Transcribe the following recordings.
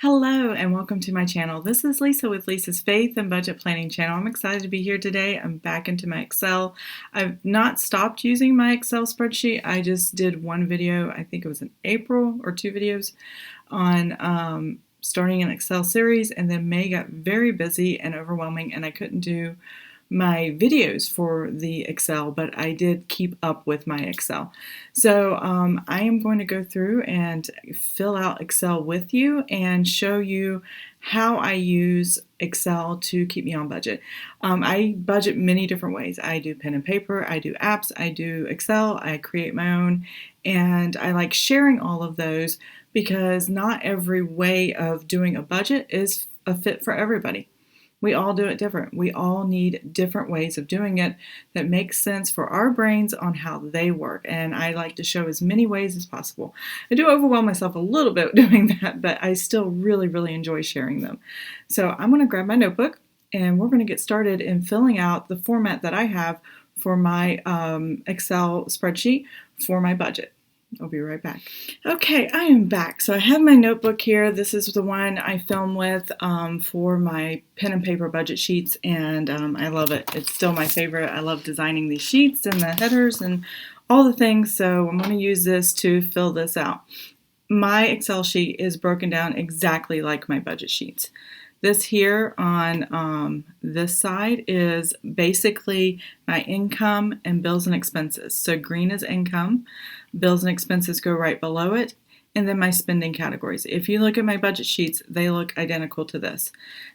Hello and welcome to my channel. This is Lisa with Lisa's Faith and Budget Planning channel. I'm excited to be here today. I'm back into my Excel. I've not stopped using my Excel spreadsheet. I just did one video, I think it was in April, or two videos on starting an Excel series, and then May got very busy and overwhelming and I couldn't do my videos for the Excel, but I did keep up with my Excel. So I am going to go through and fill out Excel with you and show you how I use Excel to keep me on budget. I budget many different ways. I do pen and paper, I do apps, I do Excel, I create my own, and I like sharing all of those because not every way of doing a budget is a fit for everybody. We all do it different. We all need different ways of doing it that make sense for our brains on how they work. And I like to show as many ways as possible. I do overwhelm myself a little bit doing that, but I still really enjoy sharing them. So I'm going to grab my notebook and we're going to get started in filling out the format that I have for my Excel spreadsheet for my budget. I'll be right back. Okay, I am back. So I have my notebook here. This is the one I film with for my pen and paper budget sheets, and I love it. It's still my favorite. I love designing these sheets and the headers and all the things, so I'm going to use this to fill this out. My Excel sheet is broken down exactly like my budget sheets. This here on this side is basically my income and bills and expenses. So green is income, bills and expenses go right below it, and then my spending categories. If you look at my budget sheets, they look identical to this.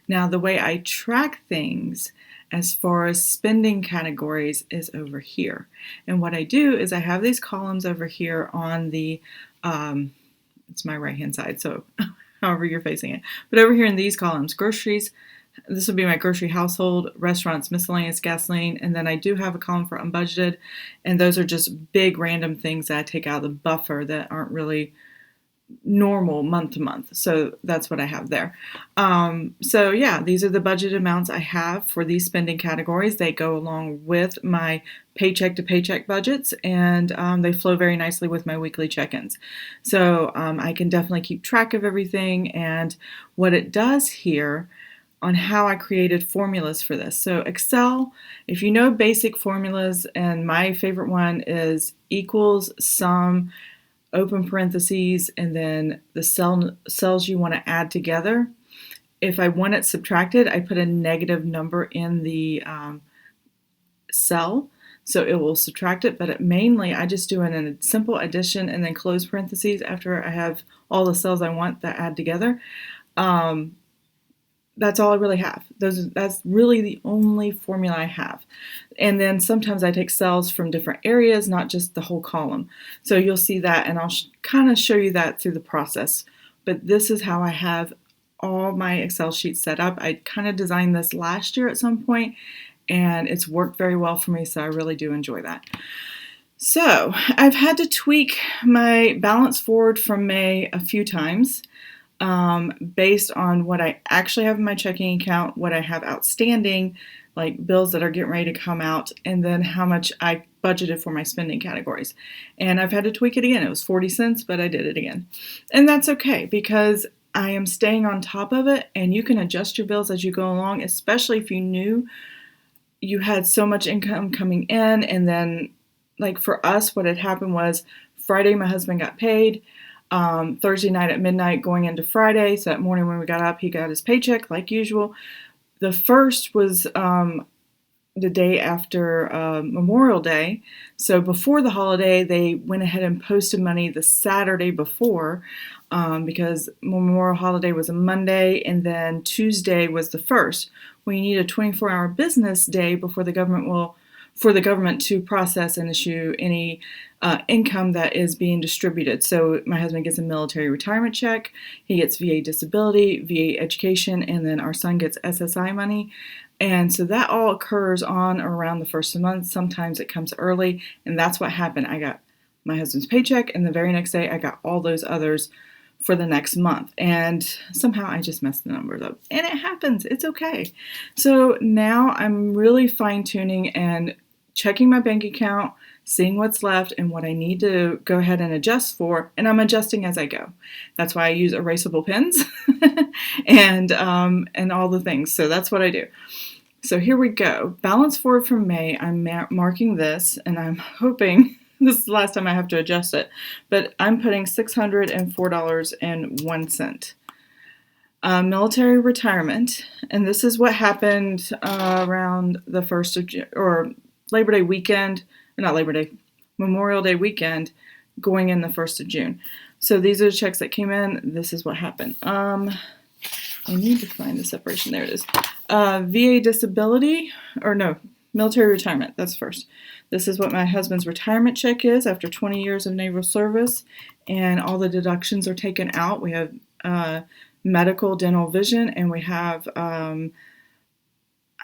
Now the way I track things as far as spending categories is over here. And what I do is I have these columns over here on the, it's my right hand side, so however you're facing it. But over here in these columns, groceries, this would be my grocery household, restaurants, miscellaneous, gasoline, and then I do have a column for unbudgeted, and those are just big random things that I take out of the buffer that aren't really normal month to month. So that's what I have there. So yeah, these are the budget amounts I have for these spending categories. They go along with my paycheck to paycheck budgets, and they flow very nicely with my weekly check-ins. So I can definitely keep track of everything, and what it does here on how I created formulas for this. So Excel, if you know basic formulas, and my favorite one is equals, sum, open parentheses, and then the cells you want to add together. If I want it subtracted, I put a negative number in the cell, so it will subtract it, but mainly I just do it in a simple addition and then close parentheses after I have all the cells I want that add together. That's all I really have. That's really the only formula I have. And then sometimes I take cells from different areas, not just the whole column. So you'll see that, and I'll kind of show you that through the process. But this is how I have all my Excel sheets set up. I kind of designed this last year at some point, and it's worked very well for me, so I really do enjoy that. So I've had to tweak my balance forward from May a few times. Based on what I actually have in my checking account, what I have outstanding, like bills that are getting ready to come out, and then how much I budgeted for my spending categories. And I've had to tweak it again. It was 40 cents, but I did it again. And that's okay because I am staying on top of it, and you can adjust your bills as you go along, especially if you knew you had so much income coming in. And then, like for us, what had happened was Friday, my husband got paid. Thursday night at midnight going into Friday. So that morning when we got up, he got his paycheck like usual. The first was the day after Memorial Day. So before the holiday, they went ahead and posted money the Saturday before because Memorial Holiday was a Monday, and then Tuesday was the first. We need a 24-hour business day before the government for the government to process and issue any income that is being distributed. So my husband gets a military retirement check, he gets VA disability, VA education, and then our son gets SSI money. And so that all occurs on or around the first of the month. Sometimes it comes early, and that's what happened. I got my husband's paycheck, and the very next day I got all those others for the next month. And somehow I just messed the numbers up. And it happens. It's okay. So now I'm really fine-tuning and checking my bank account, seeing what's left and what I need to go ahead and adjust for, and I'm adjusting as I go. That's why I use erasable pens and all the things. So that's what I do. So here we go. Balance forward from May. I'm marking this, and I'm hoping this is the last time I have to adjust it, but I'm putting $604.01. Military retirement, and this is what happened around the 1st of June, or Labor Day weekend, or not Labor Day, Memorial Day weekend, going in the 1st of June. So these are the checks that came in. This is what happened. I need to find the separation. There it is. VA disability, or no, military retirement. That's first. This is what my husband's retirement check is after 20 years of naval service, and all the deductions are taken out. We have medical, dental, vision, and we have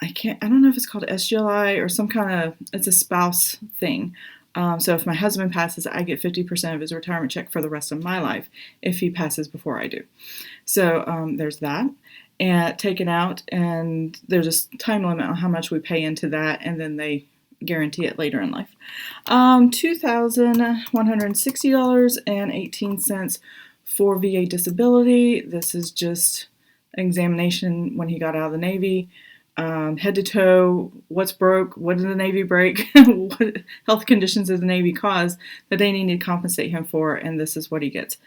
I don't know if it's called SGLI or some kind of, it's a spouse thing. So if my husband passes, I get 50% of his retirement check for the rest of my life if he passes before I do. So there's that, and taken out, and there's a time limit on how much we pay into that, and then they guarantee it later in life. $2,160.18 for VA disability. This is just an examination when he got out of the Navy. Head to toe, what's broke, what did the Navy break, what health conditions did the Navy cause that they need to compensate him for, and this is what he gets.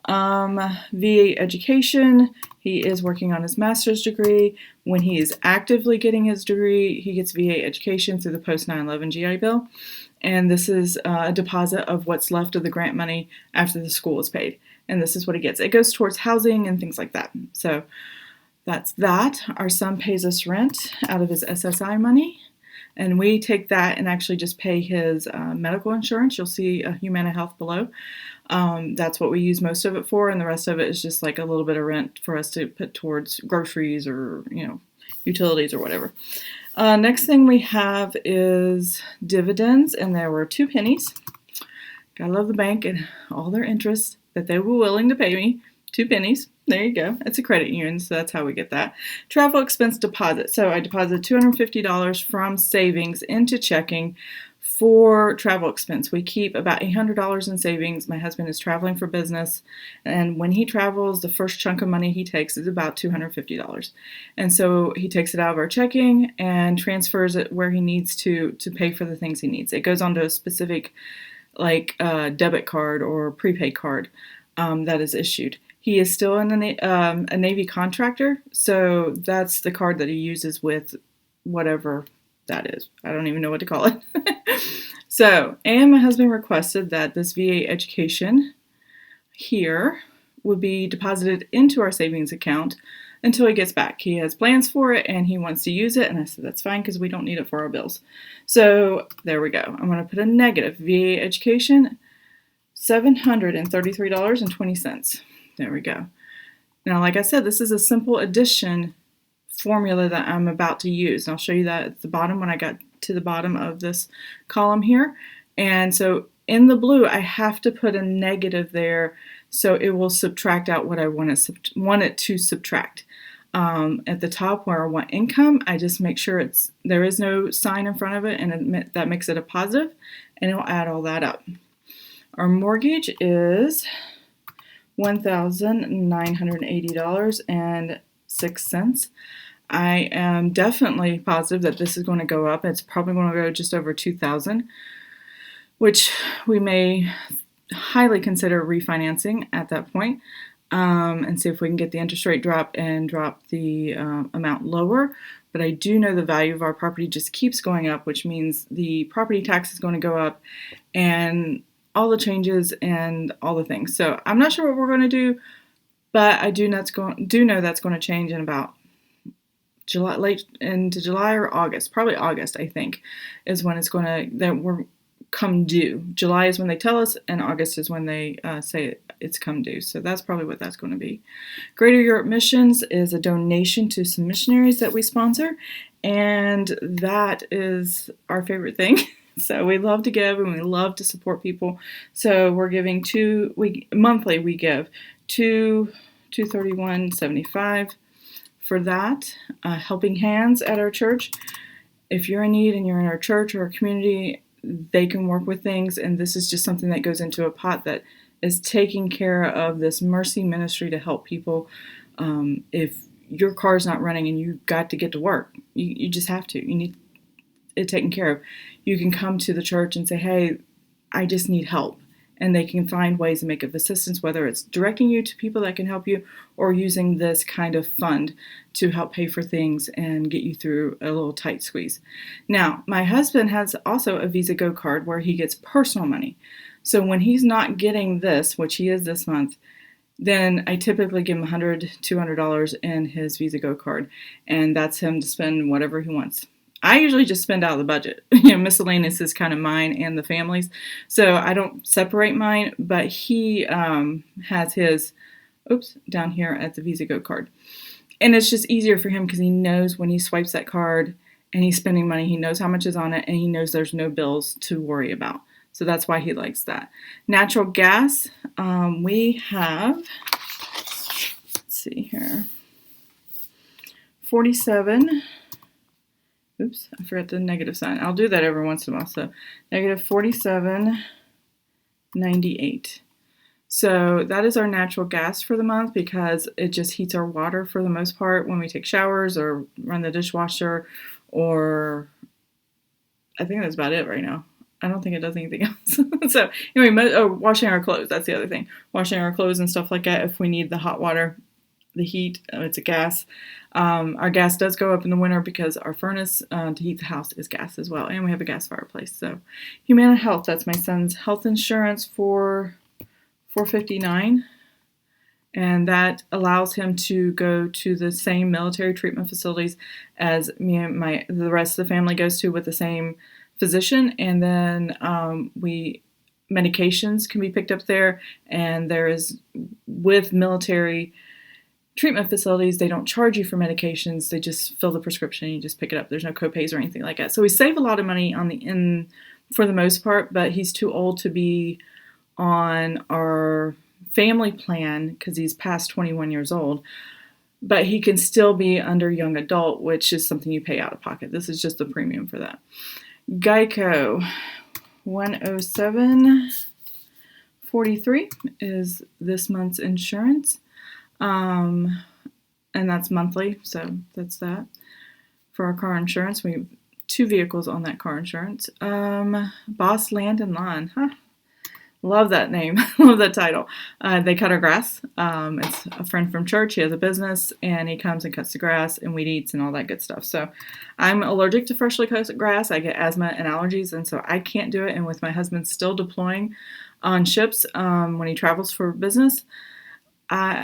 VA education, he is working on his master's degree. When he is actively getting his degree, he gets VA education through the post 9/11 GI Bill, and this is a deposit of what's left of the grant money after the school is paid, and this is what he gets. It goes towards housing and things like that. So that's that. Our son pays us rent out of his SSI money, and we take that and actually just pay his medical insurance. You'll see Humana Health below. That's what we use most of it for, and the rest of it is just like a little bit of rent for us to put towards groceries or, utilities or whatever. Next thing we have is dividends, and there were 2 pennies. Gotta love the bank and all their interest that they were willing to pay me. 2 pennies. There you go. It's a credit union, so that's how we get that. Travel expense deposit. So I deposited $250 from savings into checking for travel expense. We keep about $800 in savings. My husband is traveling for business, and when he travels, the first chunk of money he takes is about $250. And so he takes it out of our checking and transfers it where he needs to pay for the things he needs. It goes onto a specific debit card or prepaid card that is issued. He is still a Navy contractor, so that's the card that he uses with whatever that is. I don't even know what to call it. So, and my husband requested that this VA education here would be deposited into our savings account until he gets back. He has plans for it, and he wants to use it, and I said that's fine because we don't need it for our bills. So there we go. I'm going to put a negative. VA education, $733.20. There we go. Now, like I said, this is a simple addition formula that I'm about to use. And I'll show you that at the bottom when I got to the bottom of this column here. And so in the blue, I have to put a negative there so it will subtract out what I want it to subtract. At the top where I want income, I just make sure there is no sign in front of it, and that makes it a positive, and it'll add all that up. Our mortgage is $1,980.06. I am definitely positive that this is going to go up. It's probably going to go just over $2,000, which we may highly consider refinancing at that point, and see if we can get the interest rate drop and drop the amount lower. But I do know the value of our property just keeps going up, which means the property tax is going to go up, and all the changes and all the things. So I'm not sure what we're going to do, but I do know that's going to change in about July, late into July or August. Probably August, I think, is when it's going to, that we're come due. July is when they tell us, and August is when they say it's come due. So that's probably what that's going to be. Greater Europe Missions is a donation to some missionaries that we sponsor, and that is our favorite thing. So we love to give, and we love to support people. So we're giving monthly. We give $231.75 for that. Helping Hands at our church if you're in need and you're in our church or our community, they can work with things, and this is just something that goes into a pot that is taking care of this mercy ministry to help people. If your car's not running and you've got to get to work, you just have to. You need it taken care of. You can come to the church and say, hey, I just need help. And they can find ways to make of assistance, whether it's directing you to people that can help you or using this kind of fund to help pay for things and get you through a little tight squeeze. Now, my husband has also a Visa Go card where he gets personal money. So when he's not getting this, which he is this month, then I typically give him $100, $200 in his Visa Go card, and that's him to spend whatever he wants. I usually just spend out of the budget. Miscellaneous is kind of mine and the family's. So I don't separate mine, but he has his, down here at the Visa Go card. And it's just easier for him because he knows when he swipes that card and he's spending money, he knows how much is on it, and he knows there's no bills to worry about. So that's why he likes that. Natural gas, we have, let's see here, 47. Oops, I forgot the negative sign. I'll do that every once in a while. So negative 47.98. So that is our natural gas for the month because it just heats our water for the most part when we take showers or run the dishwasher, or I think that's about it right now. I don't think it does anything else. So anyway, washing our clothes. That's the other thing. Washing our clothes and stuff like that. If we need the hot water, the heat, it's a gas. Our gas does go up in the winter because our furnace to heat the house is gas as well, and we have a gas fireplace. So Humana Health, that's my son's health insurance for $459, and that allows him to go to the same military treatment facilities as me and the rest of the family goes to with the same physician. And then medications can be picked up there, and there is, with military treatment facilities, they don't charge you for medications. They just fill the prescription and you just pick it up. There's no copays or anything like that. So we save a lot of money for the most part, but he's too old to be on our family plan because he's past 21 years old. But he can still be under young adult, which is something you pay out of pocket. This is just the premium for that. Geico, 107.43 is this month's insurance. And that's monthly, so that's that. For our car insurance, we have 2 vehicles on that car insurance. Boss Land and Lawn, love that name, love that title. They cut our grass. It's a friend from church. He has a business, and he comes and cuts the grass and weed eats and all that good stuff. So I'm allergic to freshly cut grass. I get asthma and allergies, and so I can't do it. And with my husband still deploying on ships when he travels for business,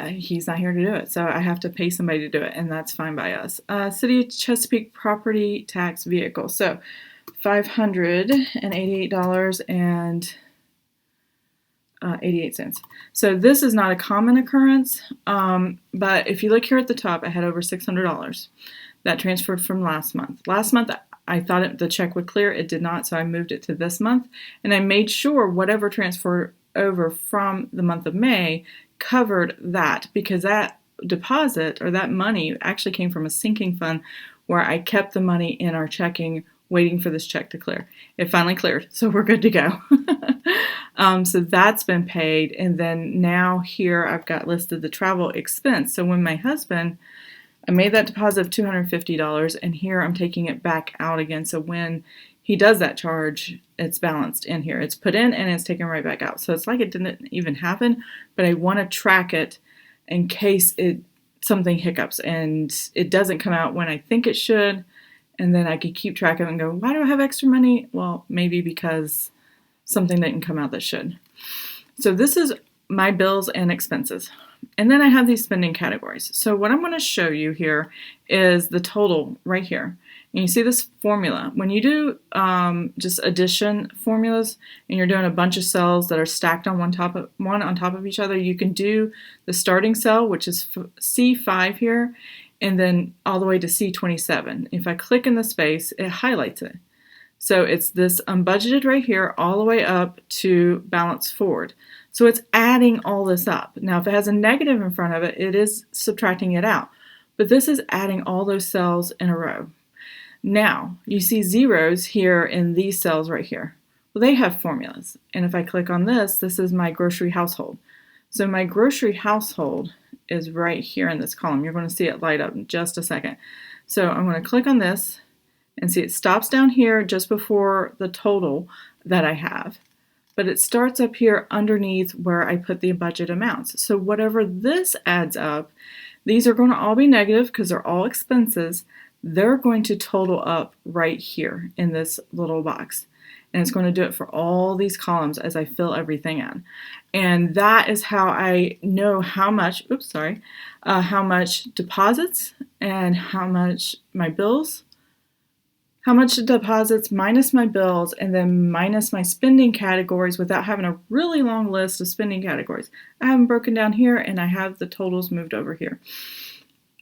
he's not here to do it, so I have to pay somebody to do it, and that's fine by us. City of Chesapeake property tax vehicle, so $588.88. So this is not a common occurrence, but if you look here at the top, I had over $600 that transferred from last month. Last month, I thought the check would clear. It did not, so I moved it to this month, and I made sure whatever transferred over from the month of May covered that, because that deposit or that money actually came from a sinking fund where I kept the money in our checking waiting for this check to clear. It finally cleared, so we're good to go. So that's been paid, and then now here I've got listed the travel expense. So when my husband, I made that deposit of $250, and here I'm taking it back out again. So when he does that charge, it's balanced in here. It's put in and it's taken right back out. So it's like it didn't even happen, but I want to track it in case something hiccups and it doesn't come out when I think it should. And then I could keep track of it and go, why do I have extra money? Well, maybe because something didn't come out that should. So this is my bills and expenses. And then I have these spending categories. So what I'm going to show you here is the total right here. And you see this formula. When you do just addition formulas and you're doing a bunch of cells that are stacked on one on top of each other, you can do the starting cell, which is C5 here, and then all the way to C27. If I click in the space, it highlights it. So it's this unbudgeted right here all the way up to balance forward. So it's adding all this up. Now, if it has a negative in front of it, it is subtracting it out. But this is adding all those cells in a row. Now, you see zeros here in these cells right here. Well, they have formulas. And if I click on this, this is my grocery household. So my grocery household is right here in this column. You're going to see it light up in just a second. So I'm going to click on this and see it stops down here just before the total that I have. But it starts up here underneath where I put the budget amounts. So whatever this adds up, these are going to all be negative because they're all expenses. They're going to total up right here in this little box. And it's going to do it for all these columns as I fill everything in. And that is how I know how much, how much deposits and how much my bills, how much deposits minus my bills, and then minus my spending categories without having a really long list of spending categories. I have them broken down here and I have the totals moved over here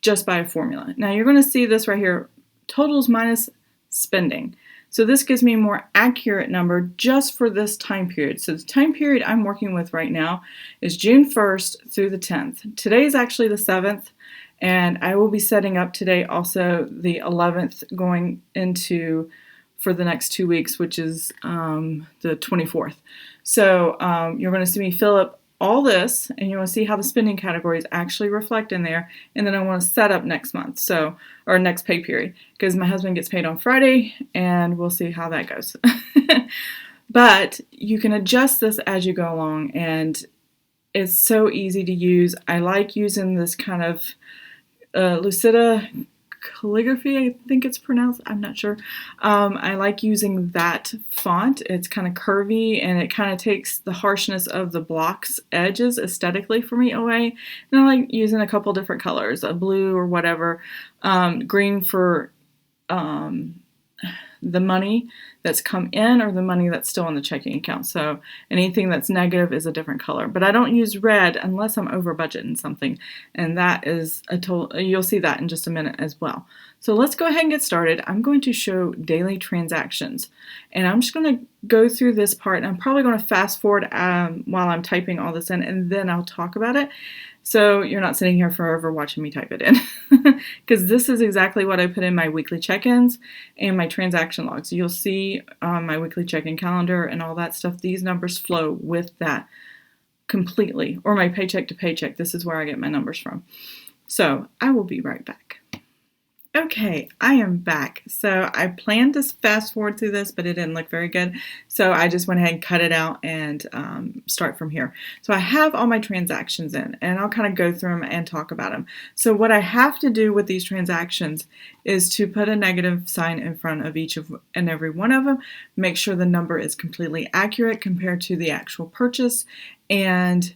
just by a formula. Now you're going to see this right here, totals minus spending. So this gives me a more accurate number just for this time period. So the time period I'm working with right now is June 1st through the 10th. Today is actually the 7th, and I will be setting up today also the 11th going into for the next 2 weeks, which is the 24th. So you're going to see me fill up all this, and you want to see how the spending categories actually reflect in there, and then I want to set up next month, or next pay period, because my husband gets paid on Friday, and we'll see how that goes. But you can adjust this as you go along, and it's so easy to use. I like using this kind of Lucida calligraphy, I think it's pronounced, I'm not sure. I like using that font. It's kind of curvy and it kind of takes the harshness of the block's edges aesthetically for me away. And I like using a couple different colors, a blue or whatever, green for the money that's come in or the money that's still in the checking account. So anything that's negative is a different color. But I don't use red unless I'm over budget in something. And that is you'll see that in just a minute as well. So let's go ahead and get started. I'm going to show daily transactions. And I'm just going to go through this part. And I'm probably going to fast forward while I'm typing all this in, and then I'll talk about it. So you're not sitting here forever watching me type it in, because this is exactly what I put in my weekly check-ins and my transaction logs. You'll see my weekly check-in calendar and all that stuff. These numbers flow with that completely, or my paycheck to paycheck. This is where I get my numbers from. So I will be right back. Okay, I am back. So I planned to fast forward through this, but it didn't look very good. So I just went ahead and cut it out and start from here. So I have all my transactions in, and I'll kind of go through them and talk about them. So what I have to do with these transactions is to put a negative sign in front of each and every one of them, make sure the number is completely accurate compared to the actual purchase, and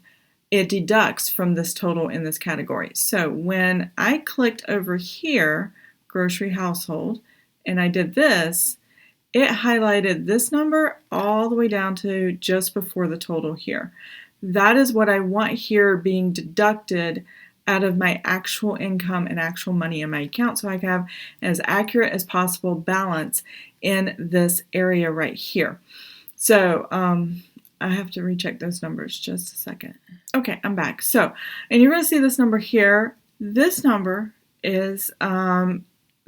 it deducts from this total in this category. So when I clicked over here, grocery household, and I did this, it highlighted this number all the way down to just before the total here. That is what I want here being deducted out of my actual income and actual money in my account, so I can have as accurate as possible balance in this area right here. So I have to recheck those numbers just a second. Okay, I'm back. So, and you're going to see this number here. This number is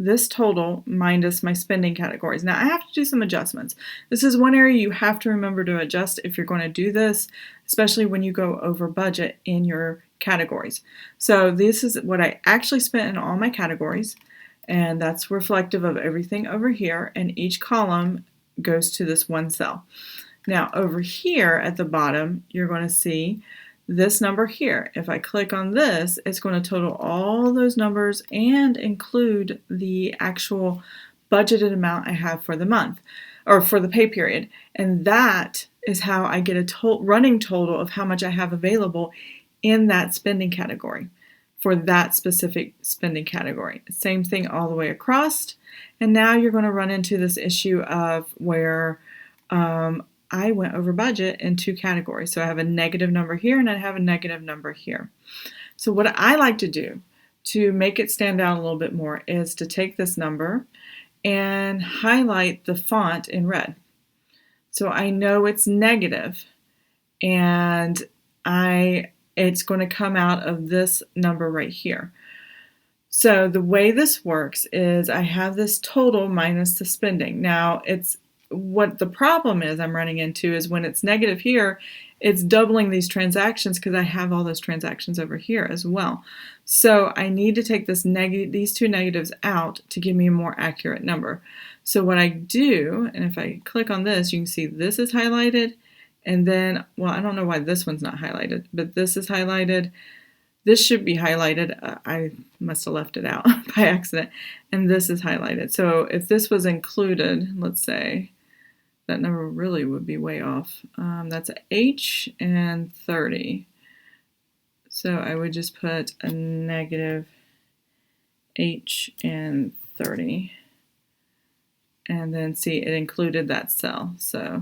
this total minus my spending categories. Now I have to do some adjustments. This is one area you have to remember to adjust if you're going to do this, especially when you go over budget in your categories. So this is what I actually spent in all my categories, and that's reflective of everything over here, and each column goes to this one cell. Now over here at the bottom, you're going to see this number here. If I click on this, it's going to total all those numbers and include the actual budgeted amount I have for the month or for the pay period. And that is how I get a running total of how much I have available in that spending category for that specific spending category. Same thing all the way across. And now you're going to run into this issue of where I went over budget in two categories. So I have a negative number here and I have a negative number here. So what I like to do to make it stand out a little bit more is to take this number and highlight the font in red. So I know it's negative, and it's going to come out of this number right here. So the way this works is I have this total minus the spending. Now it's what the problem is I'm running into is when it's negative here, it's doubling these transactions because I have all those transactions over here as well. So I need to take these two negatives out to give me a more accurate number. So what I do, and if I click on this, you can see this is highlighted, and then, well, I don't know why this one's not highlighted, but this is highlighted. This should be highlighted. I must have left it out by accident. And this is highlighted. So if this was included, let's say, that number really would be way off. That's H and 30. So I would just put a negative H and 30. And then see, it included that cell. So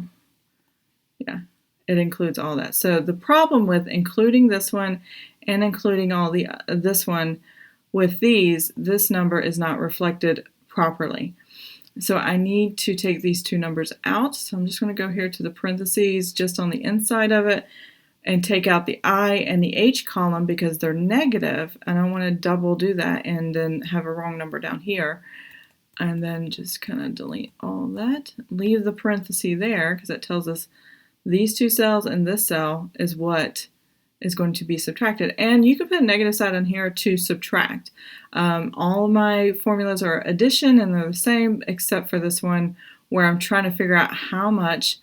yeah, it includes all that. So the problem with including this one and including all this one with this number is not reflected properly. So I need to take these two numbers out. So I'm just going to go here to the parentheses just on the inside of it and take out the I and the H column because they're negative. And I want to double do that and then have a wrong number down here. And then just kind of delete all that. Leave the parenthesis there because it tells us these two cells and this cell is what is going to be subtracted. And you can put a negative sign on here to subtract. All of my formulas are addition and they're the same except for this one where I'm trying to figure out how much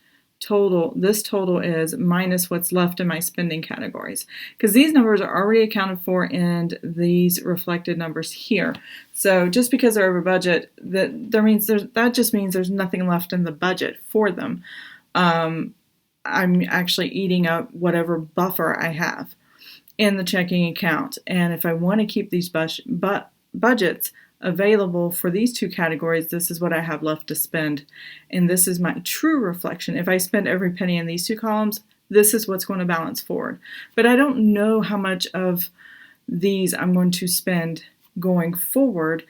this total is minus what's left in my spending categories. Because these numbers are already accounted for in these reflected numbers here. So just because they're over budget, that just means there's nothing left in the budget for them. I'm actually eating up whatever buffer I have in the checking account. And if I want to keep these budgets available for these two categories, this is what I have left to spend. And this is my true reflection. If I spend every penny in these two columns, this is what's going to balance forward. But I don't know how much of these I'm going to spend going forward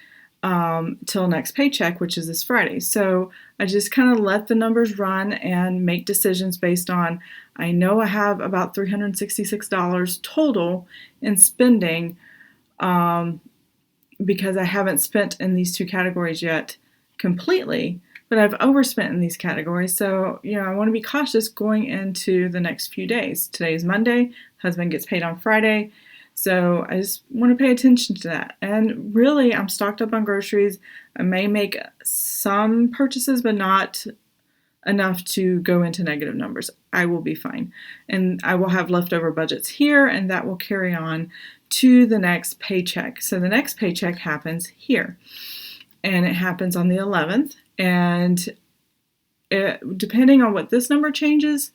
till next paycheck, which is this Friday. So I just kind of let the numbers run and make decisions based on, I know I have about $366 total in spending because I haven't spent in these two categories yet completely, but I've overspent in these categories. So, I want to be cautious going into the next few days. Today is Monday, husband gets paid on Friday. So I just want to pay attention to that. And really, I'm stocked up on groceries. I may make some purchases, but not enough to go into negative numbers. I will be fine. And I will have leftover budgets here, and that will carry on to the next paycheck. So the next paycheck happens here. And it happens on the 11th. And depending on what this number changes,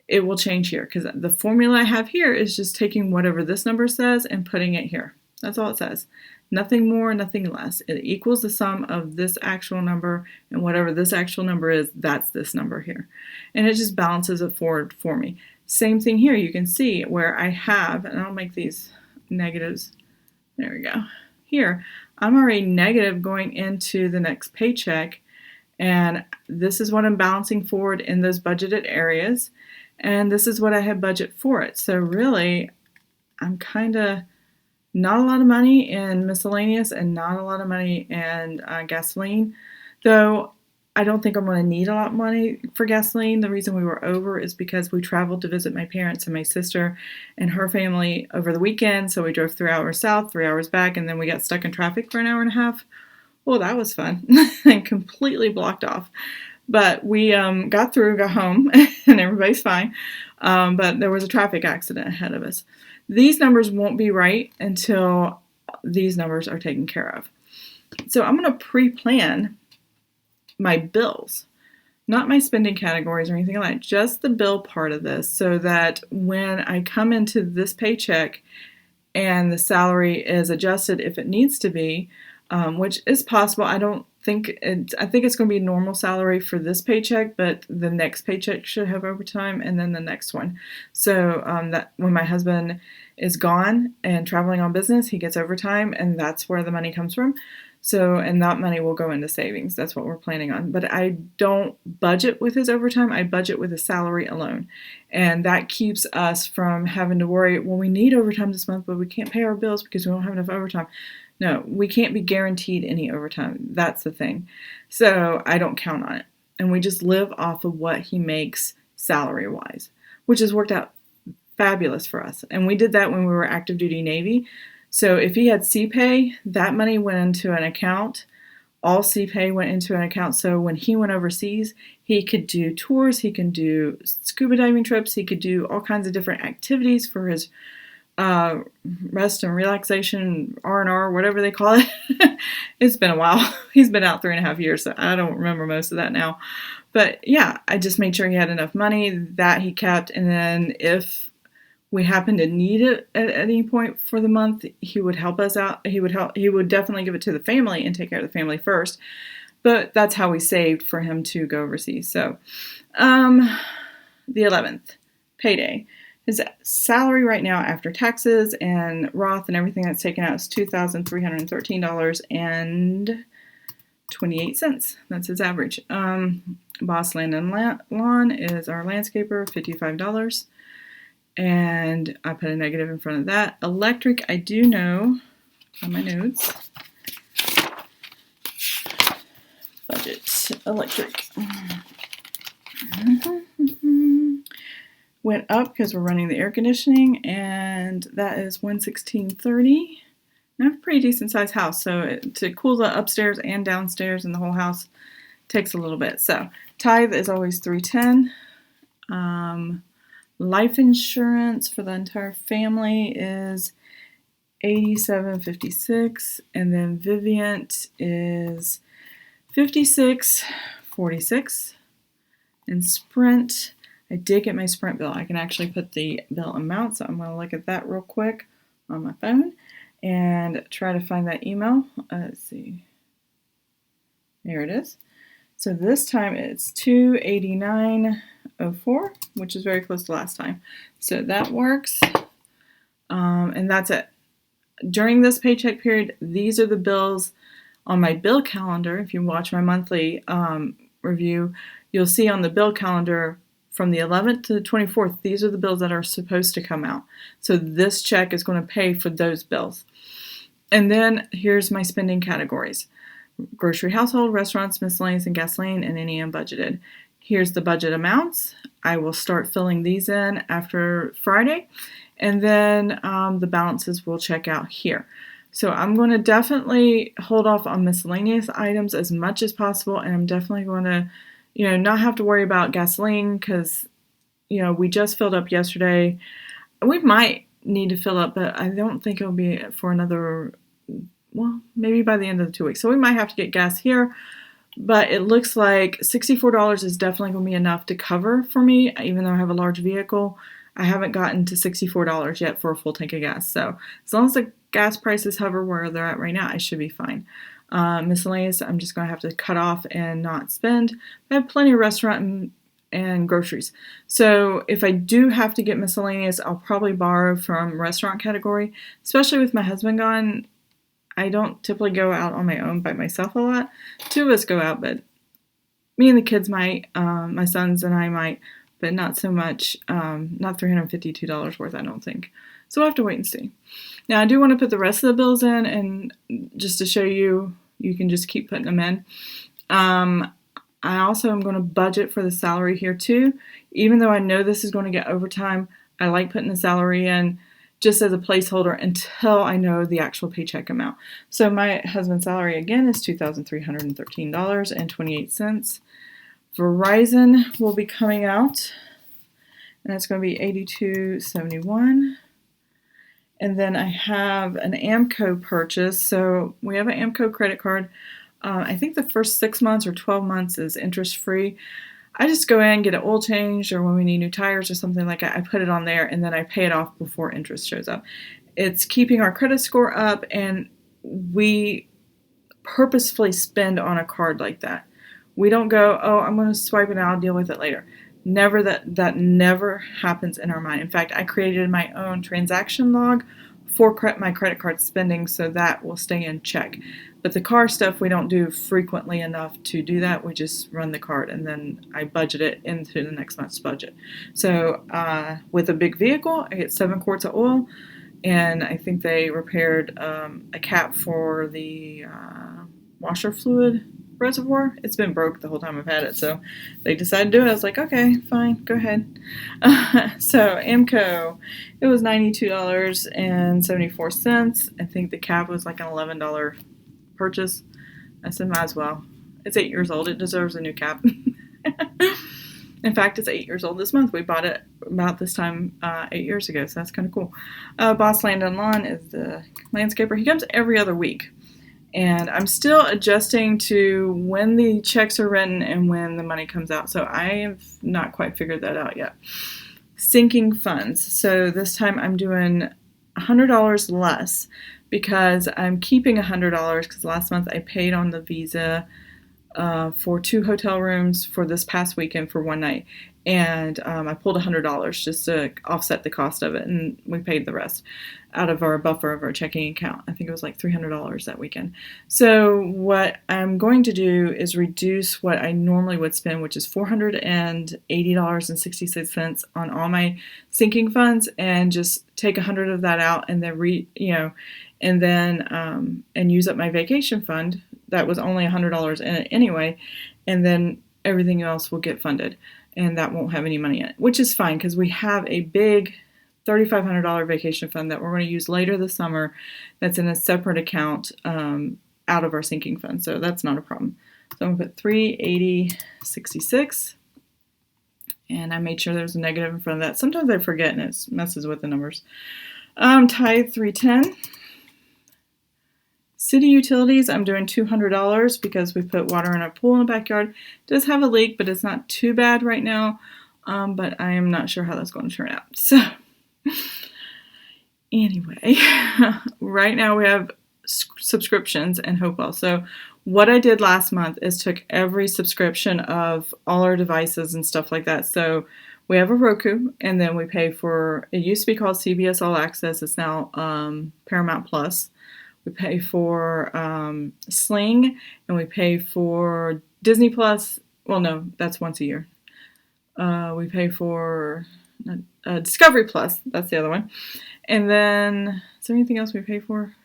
it will change here because the formula I have here is just taking whatever this number says and putting it here. That's all it says. Nothing more, nothing less. It equals the sum of this actual number, and whatever this actual number is, that's this number here. And it just balances it forward for me. Same thing here. You can see where I have, and I'll make these negatives. There we go. Here, I'm already negative going into the next paycheck, and this is what I'm balancing forward in those budgeted areas. And this is what I had budget for it. So really, I'm kind of not a lot of money in miscellaneous and not a lot of money in gasoline. Though I don't think I'm going to need a lot of money for gasoline. The reason we were over is because we traveled to visit my parents and my sister and her family over the weekend. So we drove 3 hours south, 3 hours back, and then we got stuck in traffic for an hour and a half. Well, that was fun and completely blocked off. But we got home, and everybody's fine. But there was a traffic accident ahead of us. These numbers won't be right until these numbers are taken care of. So I'm going to pre-plan my bills, not my spending categories or anything like that, just the bill part of this, so that when I come into this paycheck and the salary is adjusted if it needs to be, which is possible. I think it's going to be normal salary for this paycheck, but the next paycheck should have overtime, and then the next one. So that when my husband is gone and traveling on business, he gets overtime, and that's where the money comes from. So, and that money will go into savings. That's what we're planning on. But I don't budget with his overtime. I budget with his salary alone. And that keeps us from having to worry, well, we need overtime this month, but we can't pay our bills because we don't have enough overtime. No, we can't be guaranteed any overtime. That's the thing. So I don't count on it. And we just live off of what he makes salary-wise, which has worked out fabulous for us. And we did that when we were active duty Navy. So if he had CPay, that money went into an account. All CPay went into an account. So when he went overseas, he could do tours, he can do scuba diving trips, he could do all kinds of different activities for his rest and relaxation, R&R, whatever they call it. It's been a while. He's been out 3.5 years, so I don't remember most of that now. But yeah, I just made sure he had enough money that he kept, and then if we happened to need it at any point for the month, he would help us out. He would definitely give it to the family and take care of the family first. But that's how we saved for him to go overseas. So, the 11th, payday. His salary right now after taxes and Roth and everything that's taken out is $2,313.28. That's his average. Boss Land and Lawn is our landscaper, $55. And I put a negative in front of that. Electric, I do know on my notes. Budget, electric. Went up because we're running the air conditioning, and that is $116.30. I have a pretty decent sized house, so to cool the upstairs and downstairs and the whole house takes a little bit. So tithe is always $310. Life insurance for the entire family is $87.56, and then Vivint is $56.46, and Sprint, I did get my Sprint bill. I can actually put the bill amount, so I'm going to look at that real quick on my phone and try to find that email. Let's see. There it is. So this time it's $289.04, which is very close to last time. So that works. And that's it. During this paycheck period, these are the bills on my bill calendar. If you watch my monthly review, you'll see on the bill calendar from the 11th to the 24th, these are the bills that are supposed to come out. So this check is going to pay for those bills. And then here's my spending categories. Grocery, household, restaurants, miscellaneous, and gasoline, and any unbudgeted. Here's the budget amounts. I will start filling these in after Friday, and then the balances will check out here. So I'm going to definitely hold off on miscellaneous items as much as possible, and I'm definitely going to, not have to worry about gasoline because, we just filled up yesterday. We might need to fill up, but I don't think it'll be for another, maybe by the end of the 2 weeks. So we might have to get gas here, but it looks like $64 is definitely going to be enough to cover for me, even though I have a large vehicle. I haven't gotten to $64 yet for a full tank of gas. So as long as the gas prices hover where they're at right now, I should be fine. Miscellaneous, I'm just going to have to cut off and not spend. I have plenty of restaurant and groceries. So if I do have to get miscellaneous, I'll probably borrow from restaurant category, especially with my husband gone. I don't typically go out on my own by myself a lot. 2 of us go out, but me and the kids might, my sons and I might, but not so much, not $352 worth, I don't think. So we'll have to wait and see. Now, I do want to put the rest of the bills in, and just to show you, you can just keep putting them in. I also am going to budget for the salary here too. Even though I know this is going to get overtime, I like putting the salary in just as a placeholder until I know the actual paycheck amount. So my husband's salary again is $2,313.28. Verizon will be coming out, and that's going to be $82.71. And then I have an AMCO purchase. So we have an AMCO credit card. I think the first 6 months or 12 months is interest free. I just go in, get an oil change, or when we need new tires or something like that, I put it on there and then I pay it off before interest shows up. It's keeping our credit score up, and we purposefully spend on a card like that. We don't go, oh, I'm going to swipe it and I'll deal with it later. Never, that never happens in our mind. In fact, I created my own transaction log for my credit card spending, so that will stay in check. But the car stuff, we don't do frequently enough to do that. We just run the card, and then I budget it into the next month's budget. So with a big vehicle, I get 7 quarts of oil, and I think they repaired a cap for the washer fluid reservoir. It's been broke the whole time I've had it, so they decided to do it. I was like, okay, fine, go ahead. So AMCO, it was $92.74. I think the cap was like an $11 purchase. I said, might as well. It's 8 years old. It deserves a new cap. In fact, it's 8 years old this month. We bought it about this time 8 years ago, so that's kind of cool. Boss Land and Lawn is the landscaper. He comes every other week. And I'm still adjusting to when the checks are written and when the money comes out. So I have not quite figured that out yet. Sinking funds. So this time I'm doing $100 less because I'm keeping $100 because last month I paid on the Visa for 2 hotel rooms for this past weekend for one night. And I pulled $100 just to offset the cost of it, and we paid the rest out of our buffer of our checking account. I think it was like $300 that weekend. So what I'm going to do is reduce what I normally would spend, which is $480.66 on all my sinking funds, and just take 100 of that out, and then and use up my vacation fund. That was only $100 in it anyway, and then everything else will get funded, and that won't have any money in it, which is fine because we have a big $3,500 vacation fund that we're going to use later this summer that's in a separate account out of our sinking fund, so that's not a problem. So I'm going to put $380.66, and I made sure there's a negative in front of that. Sometimes I forget and it messes with the numbers. Tithe $310. City utilities, I'm doing $200 because we put water in our pool in the backyard. It does have a leak, but it's not too bad right now. But I am not sure how that's going to turn out. So anyway, right now we have subscriptions and Hopewell. So what I did last month is took every subscription of all our devices and stuff like that. So we have a Roku, and then we pay for, it used to be called CBS All Access. It's now Paramount Plus. We pay for Sling, and we pay for Disney Plus. Well, no, that's once a year. We pay for Discovery Plus. That's the other one. And then, is there anything else we pay for?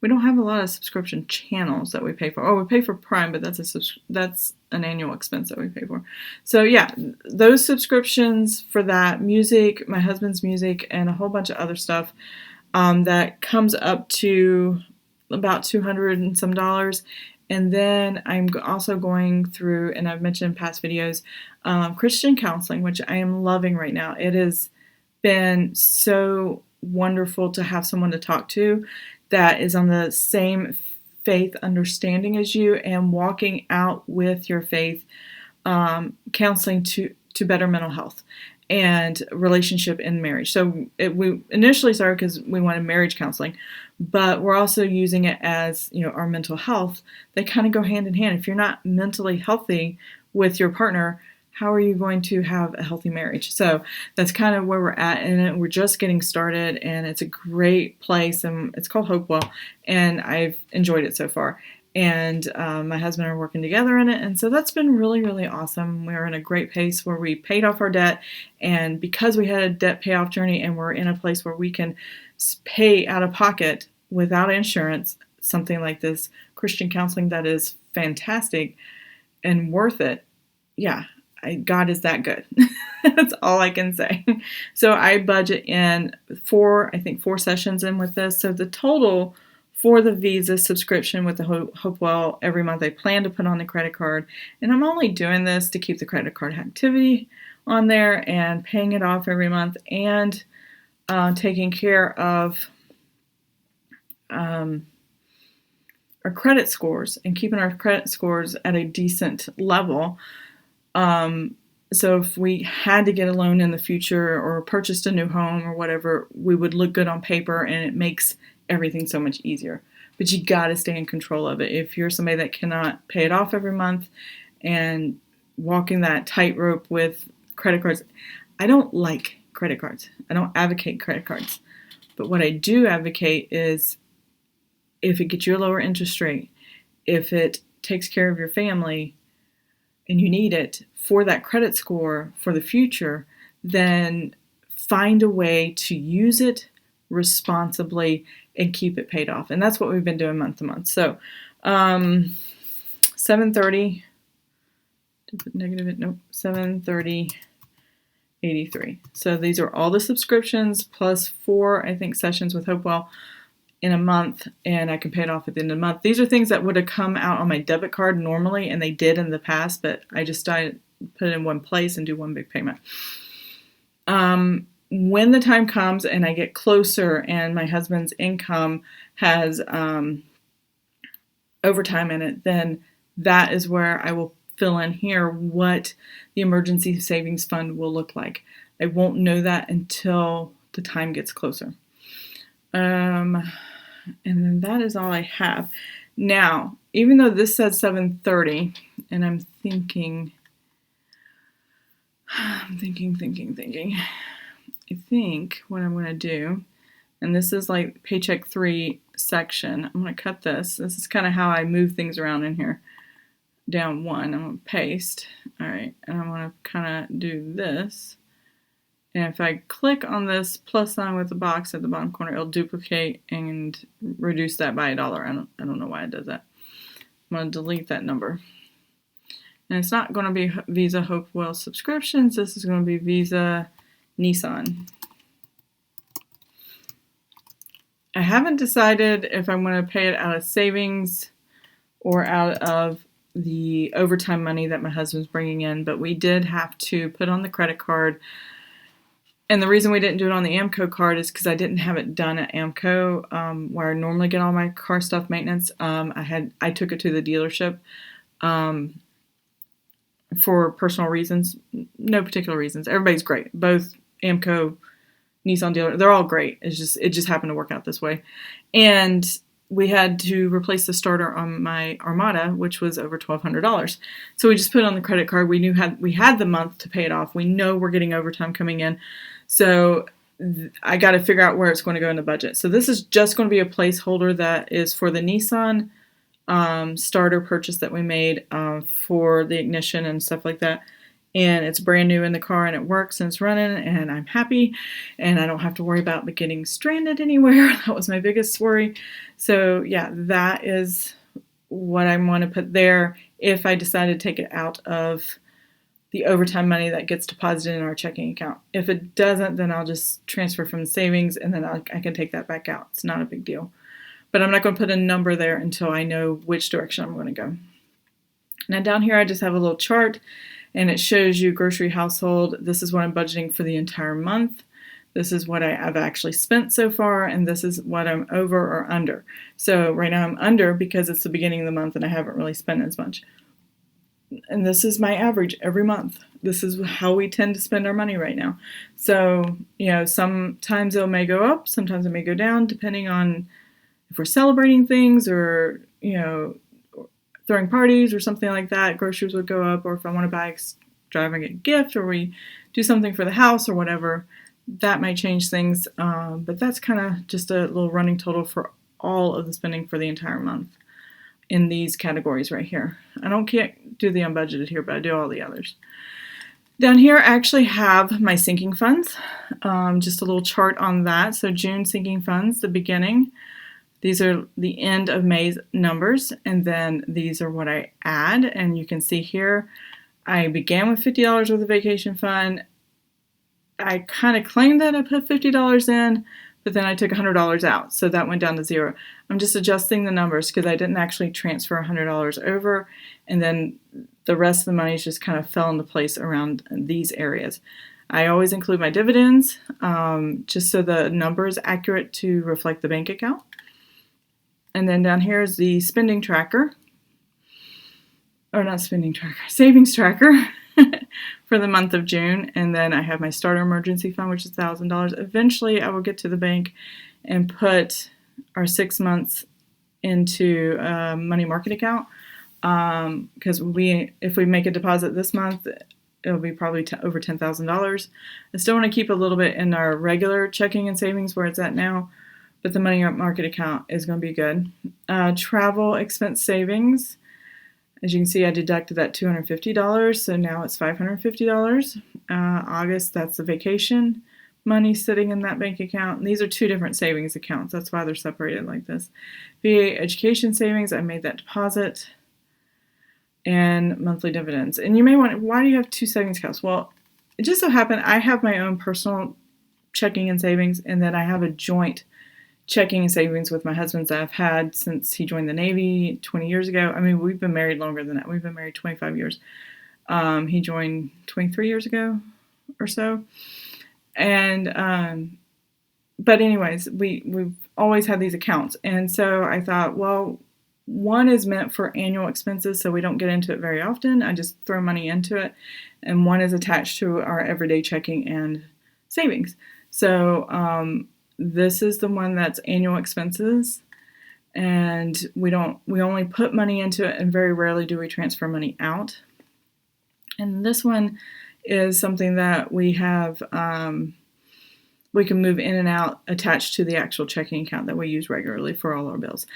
We don't have a lot of subscription channels that we pay for. Oh, we pay for Prime, but that's an annual expense that we pay for. So yeah, those subscriptions for that, music, my husband's music, and a whole bunch of other stuff. That comes up to about $200 and some dollars. And then I'm also going through, and I've mentioned in past videos, Christian counseling, which I am loving right now. It has been so wonderful to have someone to talk to that is on the same faith understanding as you and walking out with your faith, counseling to better mental health and relationship in marriage. So we initially started because we wanted marriage counseling, but we're also using it as, our mental health. They kind of go hand in hand. If you're not mentally healthy with your partner, how are you going to have a healthy marriage? So that's kind of where we're at, and we're just getting started, and it's a great place, and it's called Hopewell, and I've enjoyed it so far. And my husband and I are working together in it, and so that's been really, really awesome. We're in a great pace where we paid off our debt, and because we had a debt payoff journey and we're in a place where we can pay out of pocket without insurance, something like this Christian counseling that is fantastic and worth it. Yeah, God is that good. That's all I can say. So I budget in four sessions in with this. So the total for the Visa subscription with the Hopewell every month, I plan to put on the credit card. And I'm only doing this to keep the credit card activity on there and paying it off every month and taking care of our credit scores and keeping our credit scores at a decent level. So if we had to get a loan in the future or purchased a new home or whatever, we would look good on paper, and it makes everything so much easier. But you got to stay in control of it. If you're somebody that cannot pay it off every month and walking that tightrope with credit cards, I don't like credit cards. I don't advocate credit cards. But what I do advocate is if it gets you a lower interest rate, if it takes care of your family and you need it for that credit score for the future, then find a way to use it responsibly and keep it paid off. And that's what we've been doing month to month. So 730, negative, nope, 730.83. So these are all the subscriptions plus 4, I think, sessions with Hopewell in a month, and I can pay it off at the end of the month. These are things that would have come out on my debit card normally, and they did in the past, but I just decided to put it in one place and do one big payment. When the time comes and I get closer and my husband's income has overtime in it, then that is where I will fill in here what the emergency savings fund will look like. I won't know that until the time gets closer. And then that is all I have. Now, even though this says 730, and I'm thinking, I think what I'm going to do, and this is like paycheck 3 section, I'm going to cut this. This is kind of how I move things around in here. Down 1, I'm going to paste. All right, and I'm going to kind of do this. And if I click on this plus sign with the box at the bottom corner, it'll duplicate and reduce that by $1. I don't know why it does that. I'm going to delete that number. And it's not going to be Visa Hopewell subscriptions. This is going to be Visa Nissan. I haven't decided if I'm going to pay it out of savings or out of the overtime money that my husband's bringing in, but we did have to put on the credit card. And the reason we didn't do it on the AMCO card is because I didn't have it done at AMCO, where I normally get all my car stuff maintenance. I took it to the dealership for personal reasons, no particular reasons. Everybody's great. Both AMCO, Nissan dealer, they're all great. It just happened to work out this way. And we had to replace the starter on my Armada, which was over $1,200. So we just put it on the credit card. We knew we had the month to pay it off. We know we're getting overtime coming in. So I got to figure out where it's going to go in the budget. So this is just going to be a placeholder that is for the Nissan starter purchase that we made for the ignition and stuff like that. And it's brand new in the car and it works and it's running and I'm happy and I don't have to worry about getting stranded anywhere. That was my biggest worry. So yeah, that is what I want to put there if I decide to take it out of the overtime money that gets deposited in our checking account. If it doesn't, then I'll just transfer from the savings and then I can take that back out. It's not a big deal. But I'm not going to put a number there until I know which direction I'm going to go. Now down here I just have a little chart. And it shows you grocery household. This is what I'm budgeting for the entire month. This is what I've actually spent so far, and this is what I'm over or under. So right now I'm under because it's the beginning of the month and I haven't really spent as much. And this is my average every month. This is how we tend to spend our money right now. So, sometimes it may go up, sometimes it may go down, depending on if we're celebrating things or, throwing parties or something like that, groceries would go up, or if I want to drive and get a gift, or we do something for the house or whatever, that might change things. But that's kind of just a little running total for all of the spending for the entire month in these categories right here. I can't do the unbudgeted here, but I do all the others. Down here I actually have my sinking funds, just a little chart on that. So June sinking funds, the beginning. These are the end of May's numbers, and then these are what I add. And you can see here, I began with $50 with a vacation fund. I kind of claimed that I put $50 in, but then I took $100 out, so that went down to 0. I'm just adjusting the numbers because I didn't actually transfer $100 over, and then the rest of the money just kind of fell into place around these areas. I always include my dividends, just so the number is accurate to reflect the bank account. And then down here is the spending tracker, or not spending tracker, savings tracker for the month of June. And then I have my starter emergency fund, which is $1,000. Eventually I will get to the bank and put our 6 months into a money market account. Because if we make a deposit this month, it'll be probably over $10,000. I still want to keep a little bit in our regular checking and savings where it's at now. But the money market account is going to be good. Travel expense savings. As you can see, I deducted that $250, so now it's $550. August, that's the vacation money sitting in that bank account. And these are two different savings accounts. That's why they're separated like this. VA education savings, I made that deposit, and monthly dividends. And you may wonder, why do you have two savings accounts? Well, it just so happened I have my own personal checking and savings, and then I have a joint checking and savings with my husband that I've had since he joined the Navy 20 years ago. I mean, we've been married longer than that. We've been married 25 years. He joined 23 years ago or so. And, but anyways, we've always had these accounts. And so I thought, well, one is meant for annual expenses, so we don't get into it very often. I just throw money into it. And one is attached to our everyday checking and savings. So, this is the one that's annual expenses, and we only put money into it, and very rarely do we transfer money out. And this one is something that we have, we can move in and out attached to the actual checking account that we use regularly for all our bills.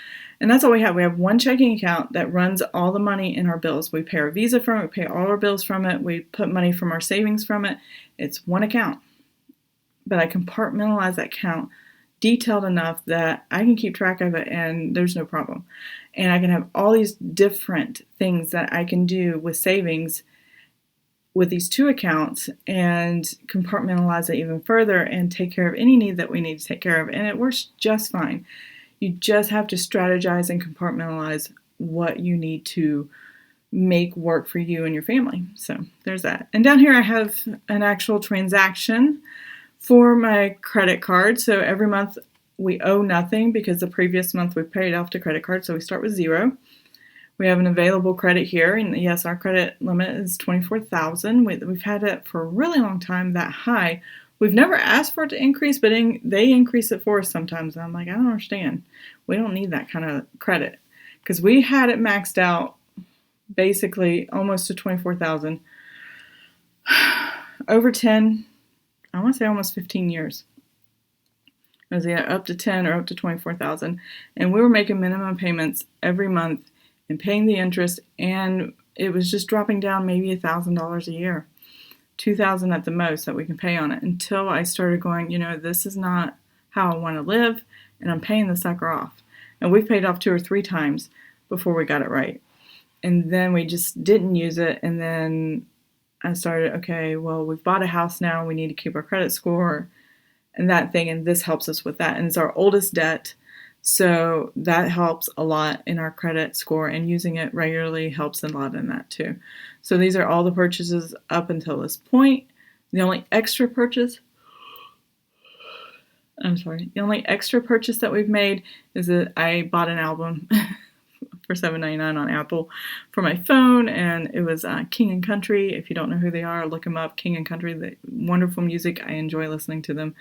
And that's all we have. We have one checking account that runs all the money in our bills. We pay our Visa from it, we pay all our bills from it, we put money from our savings from it. It's one account. But I compartmentalize that account detailed enough that I can keep track of it and there's no problem. And I can have all these different things that I can do with savings with these two accounts and compartmentalize it even further and take care of any need that we need to take care of. And it works just fine. You just have to strategize and compartmentalize what you need to make work for you and your family. So there's that. And down here I have an actual transaction for my credit card. So every month we owe nothing because the previous month we paid off the credit card. So we start with zero. We have an available credit here. And yes, our credit limit is $24,000. We've had it for a really long time, that high. We've never asked for it to increase, but they increase it for us sometimes. And I'm like, I don't understand. We don't need that kind of credit. Because we had it maxed out basically almost to $24,000 over 10, I want to say almost 15 years. It was up to 10 or up to 24,000. And we were making minimum payments every month and paying the interest. And it was just dropping down maybe $1,000 a year. $2,000 at the most that we can pay on it, until I started going, this is not how I want to live. And I'm paying the sucker off. And we've paid off 2 or 3 times before we got it right. And then we just didn't use it. And then I started, okay, well, we've bought a house now. We need to keep our credit score and that thing. And this helps us with that. And it's our oldest debt. So that helps a lot in our credit score. And using it regularly helps a lot in that too. So these are all the purchases up until this point. The only extra purchase that we've made is that I bought an album for $7.99 on Apple for my phone, and it was King and Country. If you don't know who they are, look them up. King and Country, the wonderful music. I enjoy listening to them.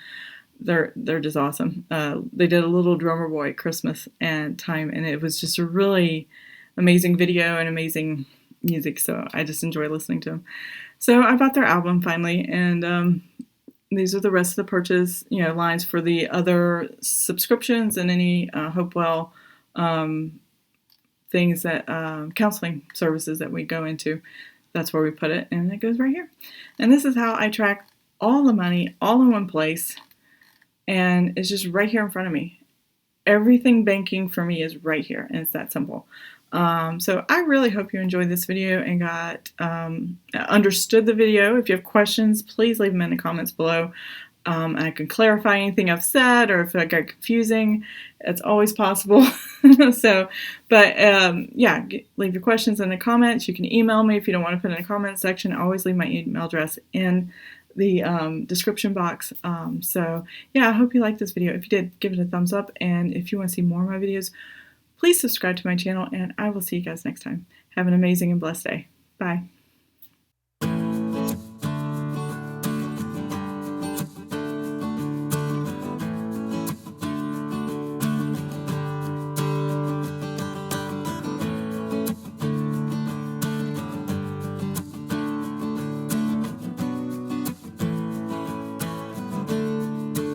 They're just awesome. They did a little Drummer Boy at Christmas and time, and it was just a really amazing video and amazing music. So I just enjoy listening to them. So I bought their album finally, and these are the rest of the purchase, lines for the other subscriptions and any Hopewell things that counseling services that we go into. That's where we put it, and it goes right here. And this is how I track all the money all in one place, and it's just right here in front of me. Everything banking for me is right here, and it's that simple. So I really hope you enjoyed this video and got understood the video. If you have questions, please leave them in the comments below. I can clarify anything I've said, or if I got confusing, it's always possible. So, but yeah, leave your questions in the comments. You can email me if you don't want to put it in the comment section. I always leave my email address in the description box. So yeah, I hope you liked this video. If you did, give it a thumbs up. And if you want to see more of my videos, please subscribe to my channel, and I will see you guys next time. Have an amazing and blessed day. Bye.